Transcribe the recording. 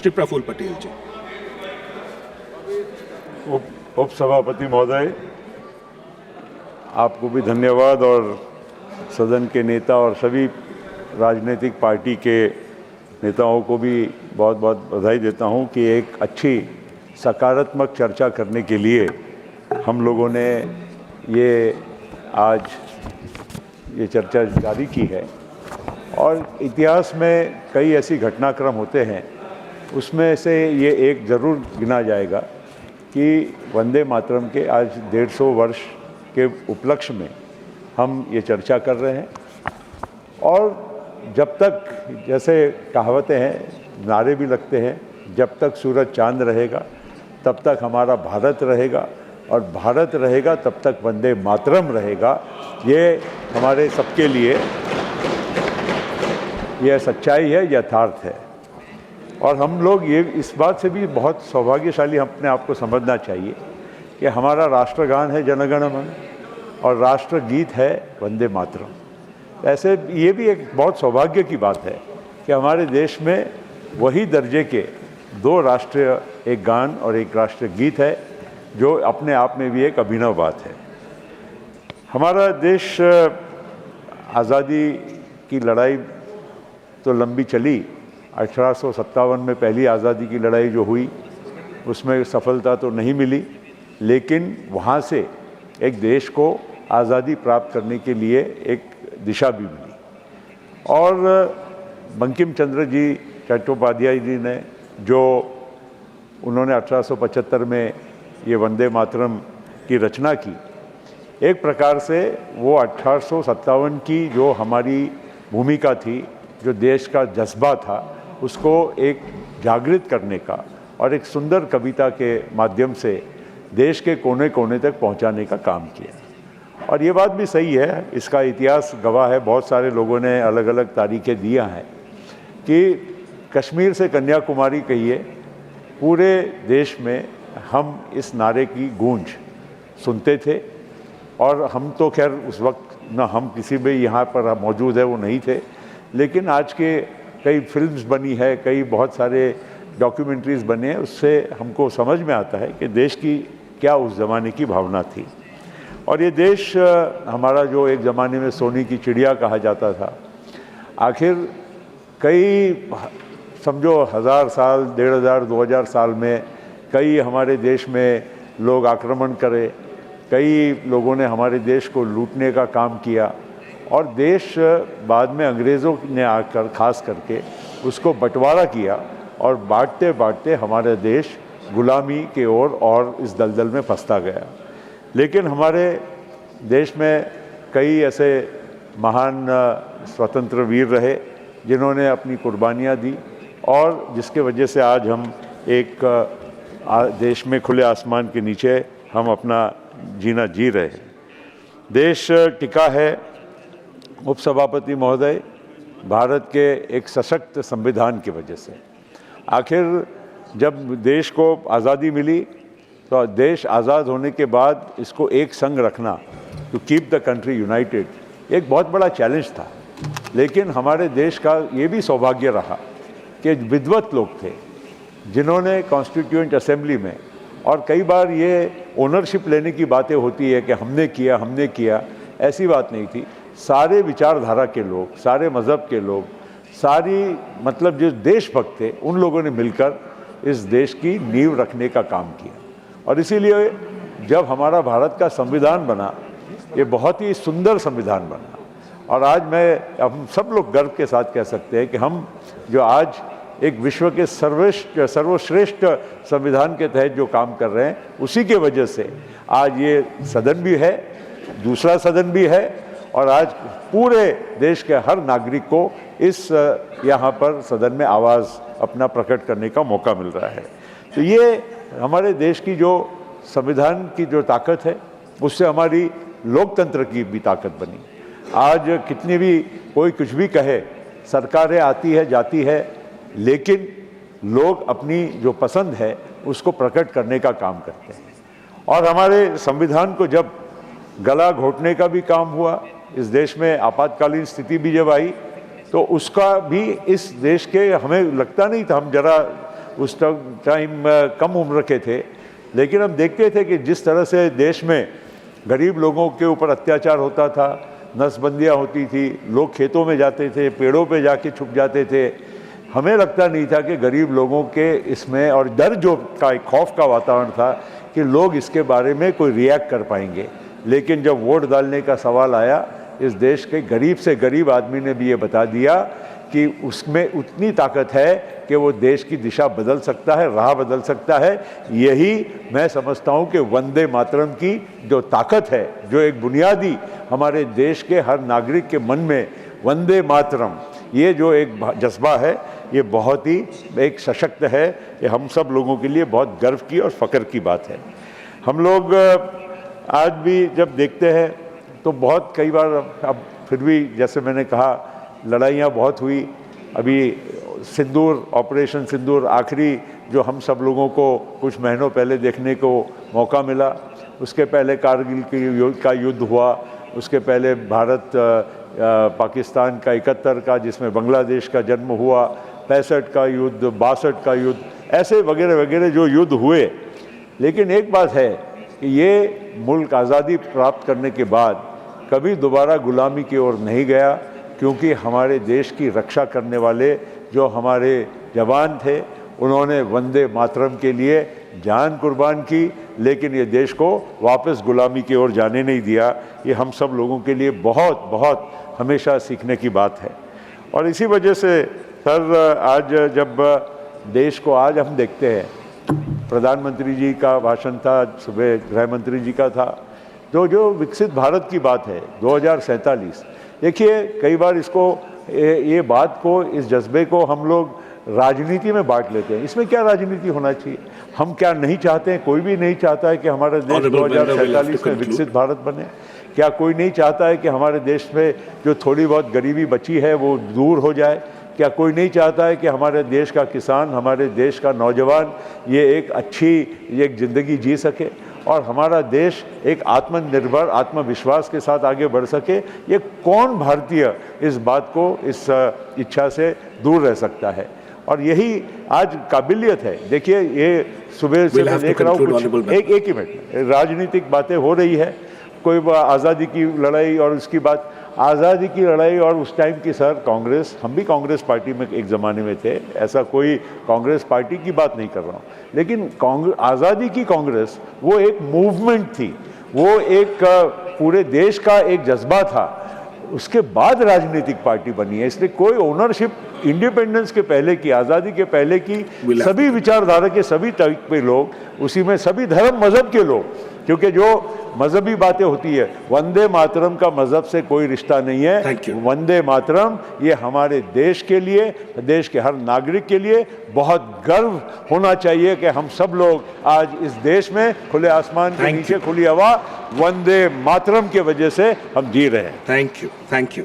श्री प्रफुल्ल पटेल जी। उप सभापति महोदय, आपको भी धन्यवाद और सदन के नेता और सभी राजनीतिक पार्टी के नेताओं को भी बहुत बहुत बधाई देता हूं कि एक अच्छी सकारात्मक चर्चा करने के लिए हम लोगों ने आज ये चर्चा जारी की है। और इतिहास में कई ऐसी घटनाक्रम होते हैं, उसमें से ये एक ज़रूर गिना जाएगा कि वंदे मातरम के आज 150 वर्ष के उपलक्ष्य में हम ये चर्चा कर रहे हैं। और जब तक, जैसे कहावतें हैं, नारे भी लगते हैं, जब तक सूरज चांद रहेगा तब तक हमारा भारत रहेगा, और भारत रहेगा तब तक वंदे मातरम रहेगा। ये हमारे सबके लिए यह सच्चाई है, यथार्थ है। और हम लोग ये इस बात से भी बहुत सौभाग्यशाली अपने आप को समझना चाहिए कि हमारा राष्ट्रगान है जन गण मन और राष्ट्रगीत है वंदे मातरम। ऐसे ये भी एक बहुत सौभाग्य की बात है कि हमारे देश में वही दर्जे के दो राष्ट्रीय, एक गान और एक राष्ट्रीय गीत है, जो अपने आप में भी एक अभिनव बात है। हमारा देश आज़ादी की लड़ाई तो लंबी चली। 1857 में पहली आज़ादी की लड़ाई जो हुई उसमें सफलता तो नहीं मिली, लेकिन वहाँ से एक देश को आज़ादी प्राप्त करने के लिए एक दिशा भी मिली। और बंकिम चंद्र जी चट्टोपाध्याय जी ने जो उन्होंने 1875 में ये वंदे मातरम की रचना की, एक प्रकार से वो 1857 की जो हमारी भूमिका थी, जो देश का जज्बा था, उसको एक जागृत करने का और एक सुंदर कविता के माध्यम से देश के कोने कोने तक पहुंचाने का काम किया। और ये बात भी सही है, इसका इतिहास गवाह है, बहुत सारे लोगों ने अलग अलग तारीखें दिया हैं कि कश्मीर से कन्याकुमारी कहिए, पूरे देश में हम इस नारे की गूंज सुनते थे। और हम तो खैर उस वक्त न हम किसी भी यहाँ पर मौजूद है वो नहीं थे, लेकिन आज के कई फिल्म्स बनी है, कई बहुत सारे डॉक्यूमेंट्रीज़ बने हैं, उससे हमको समझ में आता है कि देश की क्या उस ज़माने की भावना थी। और ये देश हमारा जो एक ज़माने में सोने की चिड़िया कहा जाता था, आखिर कई समझो 1000 साल, 1500, 2000 साल में कई हमारे देश में लोग आक्रमण करे, कई लोगों ने हमारे देश को लूटने का काम किया, और देश बाद में अंग्रेज़ों ने आकर खास करके उसको बंटवारा किया, और बांटते बांटते हमारा देश गुलामी के ओर और इस दलदल में फंसता गया। लेकिन हमारे देश में कई ऐसे महान स्वतंत्र वीर रहे जिन्होंने अपनी कुर्बानियाँ दी, और जिसके वजह से आज हम एक देश में खुले आसमान के नीचे हम अपना जीना जी रहे हैं। देश टिका है, उपसभापति महोदय, भारत के एक सशक्त संविधान की वजह से। आखिर जब देश को आज़ादी मिली तो देश आज़ाद होने के बाद इसको एक संग रखना, to keep the country united, एक बहुत बड़ा चैलेंज था। लेकिन हमारे देश का ये भी सौभाग्य रहा कि विद्वत लोग थे जिन्होंने कॉन्स्टिट्यूएंट असेंबली में, और कई बार ये ओनरशिप लेने की बातें होती है कि हमने किया, ऐसी बात नहीं थी। सारे विचारधारा के लोग, सारे मज़हब के लोग, सारी मतलब जो देशभक्त थे, उन लोगों ने मिलकर इस देश की नींव रखने का काम किया। और इसीलिए जब हमारा भारत का संविधान बना, ये बहुत ही सुंदर संविधान बना। और आज हम सब लोग गर्व के साथ कह सकते हैं कि हम जो आज एक विश्व के सर्वश्रेष्ठ संविधान के तहत जो काम कर रहे हैं, उसी के वजह से आज ये सदन भी है, दूसरा सदन भी है, और आज पूरे देश के हर नागरिक को इस यहाँ पर सदन में आवाज़ अपना प्रकट करने का मौका मिल रहा है। तो ये हमारे देश की जो संविधान की जो ताकत है, उससे हमारी लोकतंत्र की भी ताकत बनी। आज कितनी भी कोई कुछ भी कहे, सरकारें आती है जाती है, लेकिन लोग अपनी जो पसंद है उसको प्रकट करने का काम करते हैं। और हमारे संविधान को जब गला घोटने का भी काम हुआ, इस देश में आपातकालीन स्थिति भी जब आई, तो उसका भी इस देश के, हमें लगता नहीं था, हम जरा उस टाइम कम उम्र के थे, लेकिन हम देखते थे कि जिस तरह से देश में गरीब लोगों के ऊपर अत्याचार होता था, नसबंदियाँ होती थी, लोग खेतों में जाते थे, पेड़ों पे जाके छुप जाते थे, हमें लगता नहीं था कि गरीब लोगों के इसमें, और डर जो का एक खौफ का वातावरण था कि लोग इसके बारे में कोई रिएक्ट कर पाएंगे। लेकिन जब वोट डालने का सवाल आया, इस देश के गरीब से गरीब आदमी ने भी ये बता दिया कि उसमें उतनी ताकत है कि वो देश की दिशा बदल सकता है, राह बदल सकता है। यही मैं समझता हूँ कि वंदे मातरम की जो ताकत है, जो एक बुनियादी हमारे देश के हर नागरिक के मन में वंदे मातरम, ये जो एक जज्बा है, ये बहुत ही एक सशक्त है। ये हम सब लोगों के लिए बहुत गर्व की और फ़ख्र की बात है। हम लोग आज भी जब देखते हैं तो बहुत कई बार, अब फिर भी जैसे मैंने कहा, लड़ाइयाँ बहुत हुई। अभी सिंदूर, ऑपरेशन सिंदूर आखिरी जो हम सब लोगों को कुछ महीनों पहले देखने को मौका मिला, उसके पहले कारगिल का युद्ध हुआ, उसके पहले भारत पाकिस्तान का 71 का, जिसमें बांग्लादेश का जन्म हुआ, 65 का युद्ध, 62 का युद्ध, ऐसे वगैरह वगैरह जो युद्ध हुए। लेकिन एक बात है कि ये मुल्क आज़ादी प्राप्त करने के बाद कभी दोबारा गुलामी की ओर नहीं गया, क्योंकि हमारे देश की रक्षा करने वाले जो हमारे जवान थे, उन्होंने वंदे मातरम के लिए जान कुर्बान की, लेकिन ये देश को वापस गुलामी की ओर जाने नहीं दिया। ये हम सब लोगों के लिए बहुत बहुत हमेशा सीखने की बात है। और इसी वजह से सर, आज जब देश को आज हम देखते हैं, प्रधानमंत्री जी का भाषण था, सुबह गृह मंत्री जी का था, जो विकसित भारत की बात है 2047। देखिए, कई बार इसको, ये बात को, इस जज्बे को हम लोग राजनीति में बांट लेते हैं। इसमें क्या राजनीति होना चाहिए? हम क्या नहीं चाहते हैं? कोई भी नहीं चाहता है कि हमारा देश 2047 में विकसित भारत बने। क्या कोई नहीं चाहता है कि हमारे देश में जो थोड़ी बहुत गरीबी बची है वो दूर हो जाए? क्या कोई नहीं चाहता है कि हमारे देश का किसान, हमारे देश का नौजवान ये एक अच्छी एक ज़िंदगी जी सके और हमारा देश एक आत्मनिर्भर, आत्मविश्वास के साथ आगे बढ़ सके? ये कौन भारतीय इस बात को, इस इच्छा से दूर रह सकता है? और यही आज काबिलियत है। देखिए, ये सुबह से मैं देख रहा हूँ कुछ, एक ही मिनट, राजनीतिक बातें हो रही है, कोई आज़ादी की लड़ाई और उसकी बात, आज़ादी की लड़ाई और उस टाइम की सर कांग्रेस, हम भी कांग्रेस पार्टी में एक ज़माने में थे, ऐसा कोई कांग्रेस पार्टी की बात नहीं कर रहा हूँ, लेकिन आज़ादी की कांग्रेस वो एक मूवमेंट थी, वो एक पूरे देश का एक जज्बा था। उसके बाद राजनीतिक पार्टी बनी है, इसलिए कोई ओनरशिप इंडिपेंडेंस के पहले की, आज़ादी के पहले की सभी विचारधारा के सभी टाइप के लोग, उसी में सभी धर्म मज़हब के लोग, क्योंकि जो मजहबी बातें होती है, वंदे मातरम का मजहब से कोई रिश्ता नहीं है। वंदे मातरम ये हमारे देश के लिए, देश के हर नागरिक के लिए बहुत गर्व होना चाहिए कि हम सब लोग आज इस देश में खुले आसमान के नीचे खुली हवा वंदे मातरम के वजह से हम जी रहे हैं। Thank you.